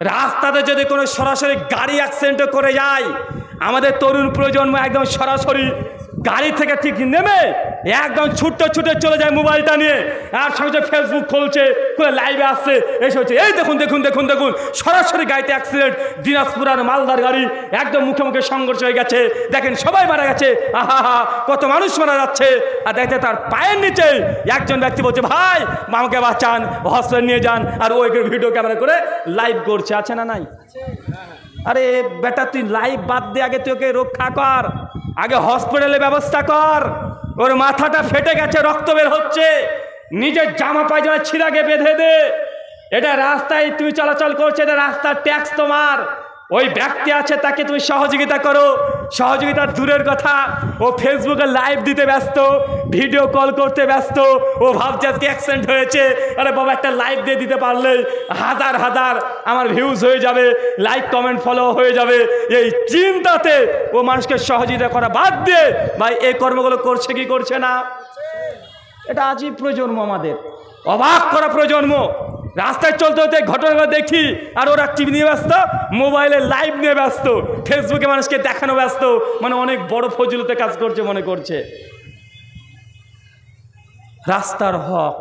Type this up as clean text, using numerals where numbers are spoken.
রাস্তাতে যদি কোনো সরাসরি গাড়ি অ্যাক্সিডেন্ট করে যায়, আমাদের তরুণ প্রজন্ম একদম সরাসরি গাড়ি থেকে ঠিক নেমে একদম ছুটতে ছুটে চলে যায় মোবাইলটা নিয়ে, আর সঙ্গে ফেসবুক খুলছে, খুলে লাইভে আসছে, এসে হচ্ছে এই দেখুন দেখুন দেখুন দেখুন সরাসরি গাড়িতে অ্যাক্সিডেন্ট, দিনাজপুর আর মালদার গাড়ি একদম মুখে মুখে সংঘর্ষ হয়ে গেছে, দেখেন সবাই মারা গেছে, আহা হা কত মানুষ মারা যাচ্ছে। আর দেখতে তার পায়ের নিচে একজন ব্যক্তি বলছে ভাই আমাকে বাঁচান, হসপিটাল নিয়ে যান, আর ওই ভিডিও ক্যামেরা করে লাইভ করছে, আছে না নাই? আরে বেটা তুই লাইভ বাদ দে, আগে তুই ওকে রক্ষা কর, আগে হসপিটালে ব্যবস্থা কর। ওর মাথাটা ফেটে গেছে, রক্ত বের হচ্ছে, নিজের জামা পায়জামা ছিঁড়াকে বেঁধে দে। এটা রাস্তায় তুমি চলাচল করছে, এটা রাস্তার ট্যাক্স তোমার। ওই ব্যক্তি আছে তাকে তুমি সহযোগিতা করো, সহযোগিতার দূরের কথা, ও ফেসবুকে লাইভ দিতে ব্যস্ত, ভিডিও কল করতে ব্যস্ত, ও ভাবছে আজকে অ্যাক্সিডেন্ট হয়েছে, আরে বাবা একটা লাইভ দিয়ে দিতে পারলেই হাজার হাজার আমার ভিউজ হয়ে যাবে, লাইক কমেন্ট ফলো হয়ে যাবে, এই চিন্তাতে ও মানুষকে সহযোগিতা করা বাদ দিয়ে ভাই এই কর্মগুলো করছে কি করছে না? এটা আজই প্রজন্ম, আমাদের অবাক করা প্রজন্ম। রাস্তায় চলতে হতে ঘটনা দেখি আর ওরা টিভি নিয়ে ব্যস্ত, মোবাইলে লাইভ নিয়ে ব্যস্ত, ফেসবুকে মানুষকে দেখানো ব্যস্ত, মানে অনেক বড় ফজিলতে কাজ করছে মনে করছে। রাস্তার হক